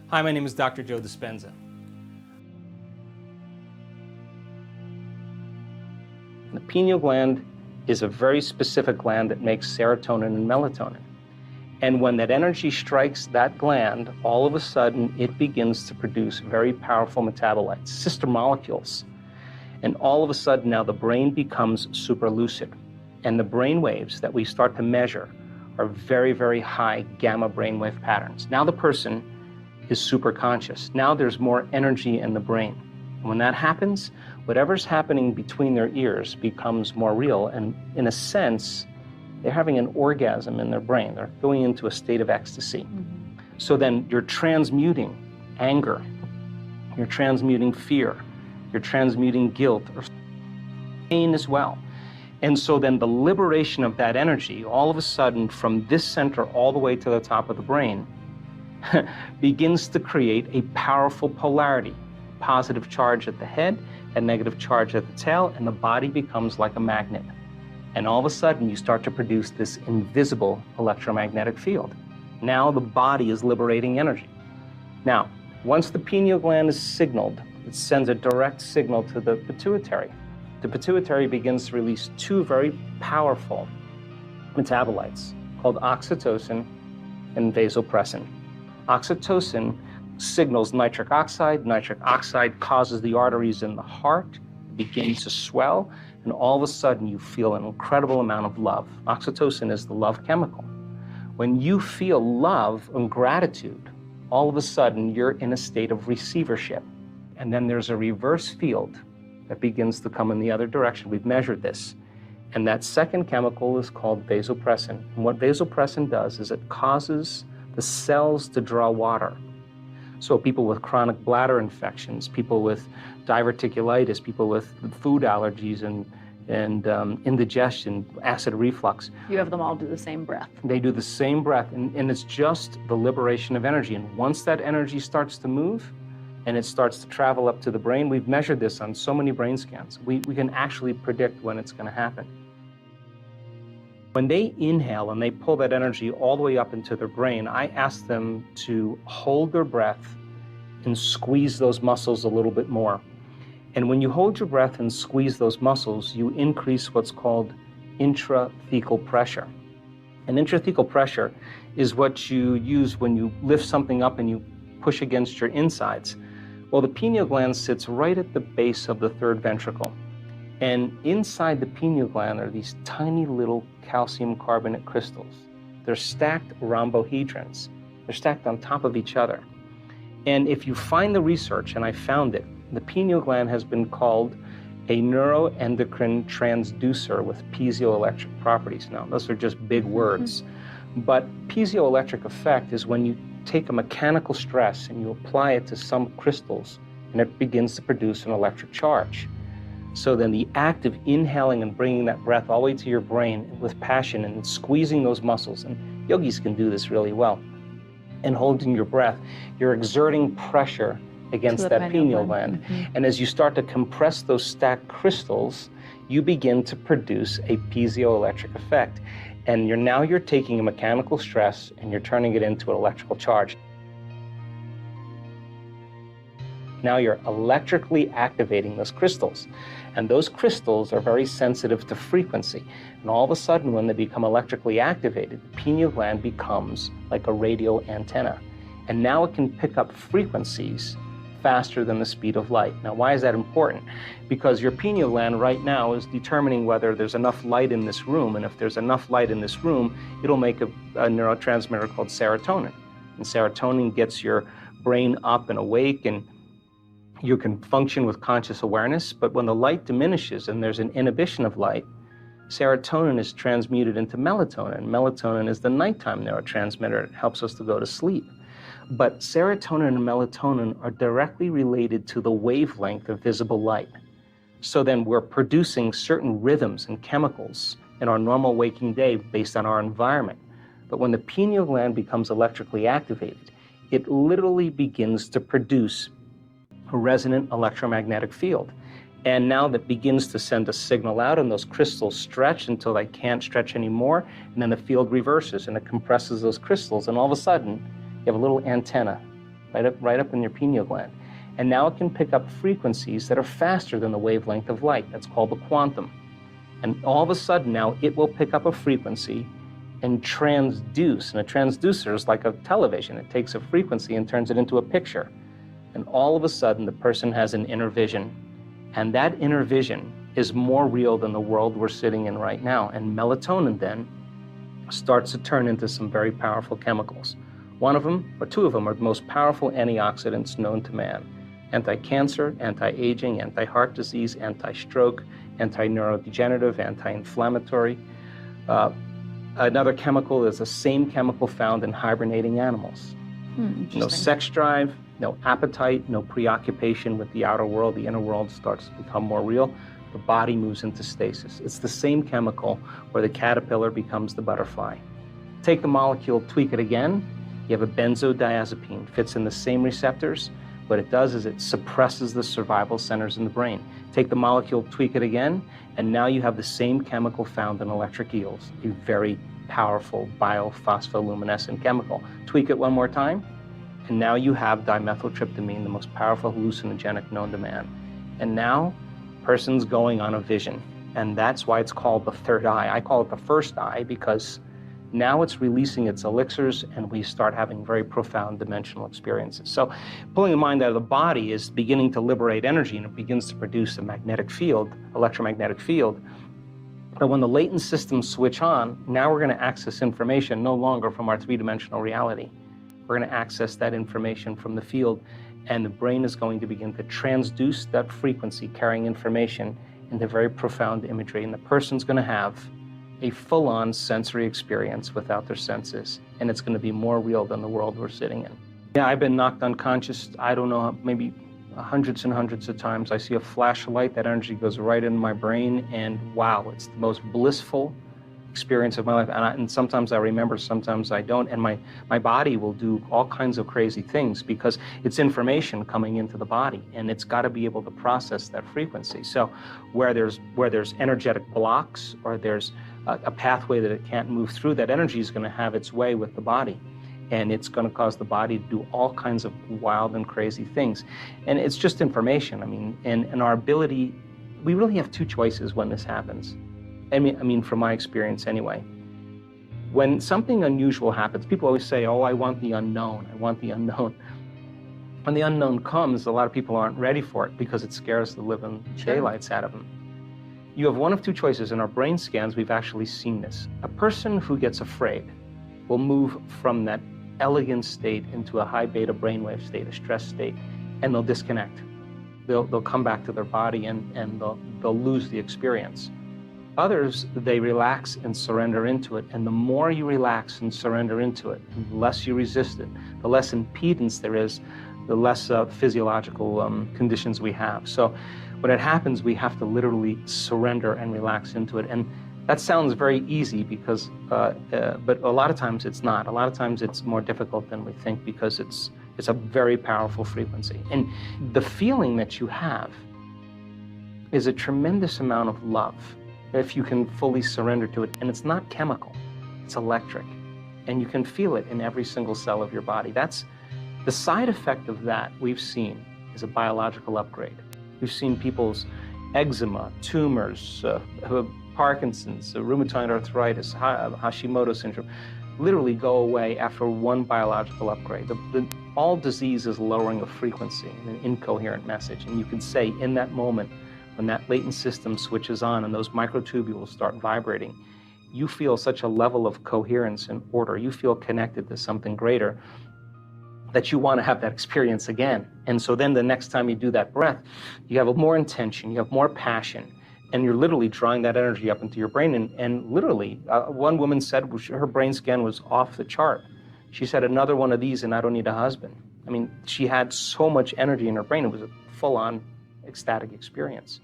Hi, my name is Dr. Joe Dispenza. The pineal gland is a very specific gland that makes serotonin and melatonin. And when that energy strikes that gland, all of a sudden it begins to produce very powerful metabolites, sister molecules. And all of a sudden now the brain becomes super lucid. And the brain waves that we start to measure are very, very high gamma brainwave patterns. Now the person is super conscious. Now there's more energy in the brain. And when that happens, whatever's happening between their ears becomes more real. And in a sense, they're having an orgasm in their brain. They're going into a state of ecstasy. Mm-hmm. So then you're transmuting anger, you're transmuting fear, you're transmuting guilt or pain as well. And so then the liberation of that energy, all of a sudden from this center all the way to the top of the brain, begins to create a powerful polarity. Positive charge at the head and negative charge at the tail, and the body becomes like a magnet. And all of a sudden you start to produce this invisible electromagnetic field. Now the body is liberating energy. Now, once the pineal gland is signaled, it sends a direct signal to the pituitary. The pituitary begins to release two very powerful metabolites called oxytocin and vasopressin. Oxytocin signals nitric oxide. Nitric oxide causes the arteries in the heart begin to swell, and all of a sudden you feel an incredible amount of love. Oxytocin is the love chemical. When you feel love and gratitude, all of a sudden you're in a state of receivership. And then there's a reverse field that begins to come in the other direction. We've measured this. And that second chemical is called vasopressin. And what vasopressin does is it causes the cells to draw water. So people with chronic bladder infections, people with diverticulitis, people with food allergies and indigestion, acid reflux. You have them all do the same breath. They do the same breath, and it's just the liberation of energy. And once that energy starts to move and it starts to travel up to the brain, we've measured this on so many brain scans. We can actually predict when it's going to happen. When they inhale and they pull that energy all the way up into their brain, I ask them to hold their breath and squeeze those muscles a little bit more. And when you hold your breath and squeeze those muscles, you increase what's called intrathecal pressure. And intrathecal pressure is what you use when you lift something up and you push against your insides. Well, the pineal gland sits right at the base of the third ventricle. And inside the pineal gland are these tiny little calcium carbonate crystals. They're stacked rhombohedrons. They're stacked on top of each other. And if you find the research, and I found it, the pineal gland has been called a neuroendocrine transducer with piezoelectric properties. Now, those are just big words. But piezoelectric effect is when you take a mechanical stress and you apply it to some crystals, and it begins to produce an electric charge. So then the act of inhaling and bringing that breath all the way to your brain with passion and squeezing those muscles, and yogis can do this really well, and holding your breath, you're exerting pressure against that pineal gland. Mm-hmm. And as you start to compress those stacked crystals, you begin to produce a piezoelectric effect. And you're taking a mechanical stress and you're turning it into an electrical charge. Now you're electrically activating those crystals. And those crystals are very sensitive to frequency. And all of a sudden, when they become electrically activated, the pineal gland becomes like a radio antenna. And now it can pick up frequencies faster than the speed of light. Now, why is that important? Because your pineal gland right now is determining whether there's enough light in this room. And if there's enough light in this room, it'll make a neurotransmitter called serotonin. And serotonin gets your brain up and awake, and you can function with conscious awareness. But when the light diminishes and there's an inhibition of light, serotonin is transmuted into melatonin. Melatonin is the nighttime neurotransmitter. It helps us to go to sleep. But serotonin and melatonin are directly related to the wavelength of visible light. So then we're producing certain rhythms and chemicals in our normal waking day based on our environment. But when the pineal gland becomes electrically activated, it literally begins to produce a resonant electromagnetic field. And now that begins to send a signal out, and those crystals stretch until they can't stretch anymore, and then the field reverses and it compresses those crystals, and all of a sudden you have a little antenna right up in your pineal gland. And now it can pick up frequencies that are faster than the wavelength of light. That's called the quantum. And all of a sudden now it will pick up a frequency and transduce. And a transducer is like a television. It takes a frequency and turns it into a picture. And all of a sudden the person has an inner vision. And that inner vision is more real than the world we're sitting in right now. And melatonin then starts to turn into some very powerful chemicals. One of them, or two of them, are the most powerful antioxidants known to man. Anti-cancer, anti-aging, anti-heart disease, anti-stroke, anti-neurodegenerative, anti-inflammatory. Another chemical is the same chemical found in hibernating animals. No sex drive, no appetite, no preoccupation with the outer world. The inner world starts to become more real. The body moves into stasis. It's the same chemical where the caterpillar becomes the butterfly. Take the molecule, tweak it again. You have a benzodiazepine, fits in the same receptors. What it does is it suppresses the survival centers in the brain. Take the molecule, tweak it again, and now you have the same chemical found in electric eels, a very powerful biophospholuminescent chemical. Tweak it one more time, and now you have dimethyltryptamine, the most powerful hallucinogenic known to man. And now, person's going on a vision, and that's why it's called the third eye. I call it the first eye because now it's releasing its elixirs and we start having very profound dimensional experiences. So pulling the mind out of the body is beginning to liberate energy, and it begins to produce a magnetic field, electromagnetic field. But when the latent systems switch on, now we're going to access information no longer from our three-dimensional reality. We're going to access that information from the field, and the brain is going to begin to transduce that frequency carrying information into very profound imagery, and the person's going to have a full-on sensory experience without their senses, and it's going to be more real than the world we're sitting in. Yeah, I've been knocked unconscious, I don't know, maybe hundreds and hundreds of times. I see a flash of light, that energy goes right into my brain, and wow, it's the most blissful experience of my life. And sometimes I remember, sometimes I don't, and my body will do all kinds of crazy things because it's information coming into the body, and it's got to be able to process that frequency. So where there's energetic blocks, or there's a pathway that it can't move through, that energy is going to have its way with the body, and it's going to cause the body to do all kinds of wild and crazy things. And it's just information. I mean, and our ability, we really have two choices when this happens. I mean, from my experience anyway. When something unusual happens, people always say, oh, I want the unknown, I want the unknown. When the unknown comes, a lot of people aren't ready for it because it scares the living daylights out of them. You have one of two choices. In our brain scans, we've actually seen this. A person who gets afraid will move from that elegant state into a high beta brainwave state, a stress state, and they'll disconnect. They'll come back to their body and they'll lose the experience. Others, they relax and surrender into it, and the more you relax and surrender into it, and the less you resist it, the less impedance there is, the less physiological conditions we have. So when it happens, we have to literally surrender and relax into it. And that sounds very easy because, but a lot of times it's not. A lot of times it's more difficult than we think because it's a very powerful frequency. And the feeling that you have is a tremendous amount of love if you can fully surrender to it. And it's not chemical, it's electric. And you can feel it in every single cell of your body. That's the side effect of that we've seen is a biological upgrade. We've seen people's eczema, tumors, Parkinson's, rheumatoid arthritis, Hashimoto syndrome, literally go away after one biological upgrade. All disease is lowering of frequency and an incoherent message. And you can say in that moment, when that latent system switches on and those microtubules start vibrating, you feel such a level of coherence and order. You feel connected to something greater that you want to have that experience again. And so then the next time you do that breath, you have more intention, you have more passion, and you're literally drawing that energy up into your brain. And literally, one woman said her brain scan was off the chart. She said, another one of these and I don't need a husband. I mean, she had so much energy in her brain. It was a full-on ecstatic experience.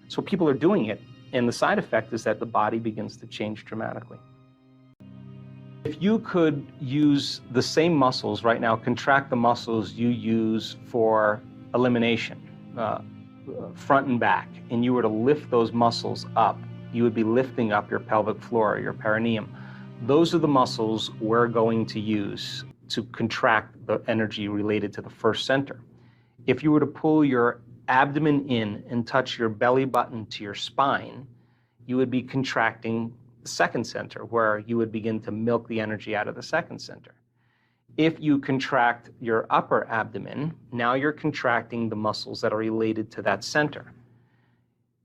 So people are doing it, and the side effect is that the body begins to change dramatically. If you could use the same muscles right now, contract the muscles you use for elimination, front and back, and you were to lift those muscles up, you would be lifting up your pelvic floor, your perineum. Those are the muscles we're going to use to contract the energy related to the first center. If you were to pull your abdomen in and touch your belly button to your spine, you would be contracting the second center, where you would begin to milk the energy out of the second center. If you contract your upper abdomen, now you're contracting the muscles that are related to that center.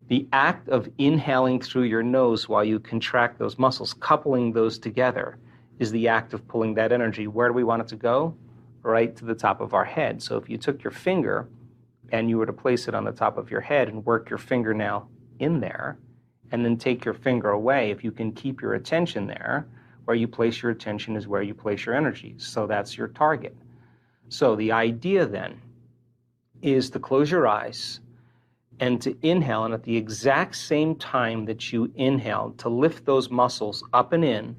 The act of inhaling through your nose while you contract those muscles, coupling those together, is the act of pulling that energy. Where do we want it to go? Right to the top of our head. So if you took your finger and you were to place it on the top of your head and work your fingernail in there, and then take your finger away, if you can keep your attention there, where you place your attention is where you place your energy. So that's your target. So the idea then is to close your eyes and to inhale, and at the exact same time that you inhale, to lift those muscles up and in,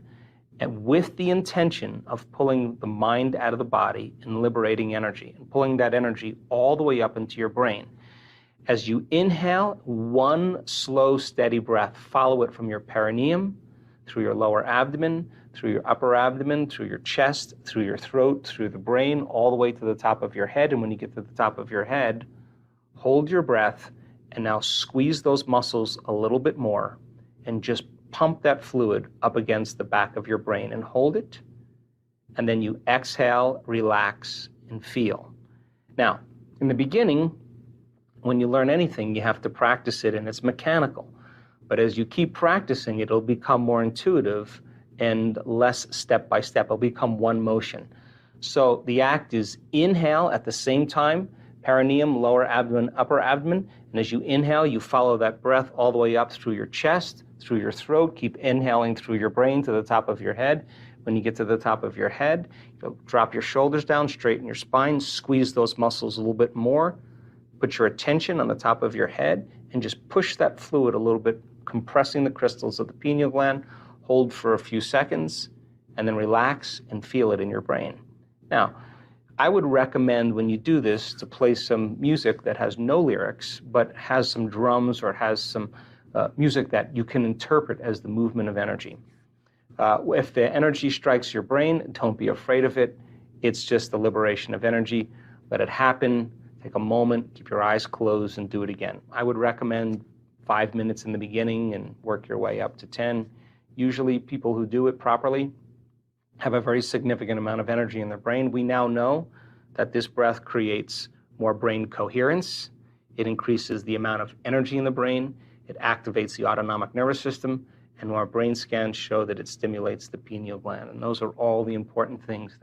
and with the intention of pulling the mind out of the body and liberating energy, and pulling that energy all the way up into your brain. As you inhale, one slow, steady breath, follow it from your perineum, through your lower abdomen, through your upper abdomen, through your chest, through your throat, through the brain, all the way to the top of your head. And when you get to the top of your head, hold your breath, and now squeeze those muscles a little bit more, and just pump that fluid up against the back of your brain and hold it. And then you exhale, relax, and feel. Now, in the beginning, when you learn anything, you have to practice it, and it's mechanical. But as you keep practicing, it'll become more intuitive and less step by step. It'll become one motion. So the act is inhale at the same time, perineum, lower abdomen, upper abdomen. And as you inhale, you follow that breath all the way up through your chest, through your throat. Keep inhaling through your brain to the top of your head. When you get to the top of your head, you'll drop your shoulders down, straighten your spine, squeeze those muscles a little bit more. Put your attention on the top of your head and just push that fluid a little bit, compressing the crystals of the pineal gland. Hold for a few seconds, and then relax and feel it in your brain. Now, I would recommend when you do this to play some music that has no lyrics, but has some drums or has some music that you can interpret as the movement of energy. If the energy strikes your brain, don't be afraid of it. It's just the liberation of energy. Let it happen. Take a moment, keep your eyes closed, and do it again. I would recommend 5 minutes in the beginning and work your way up to 10. Usually people who do it properly have a very significant amount of energy in their brain. We now know that this breath creates more brain coherence. It increases the amount of energy in the brain. It activates the autonomic nervous system. And our brain scans show that it stimulates the pineal gland. And those are all the important things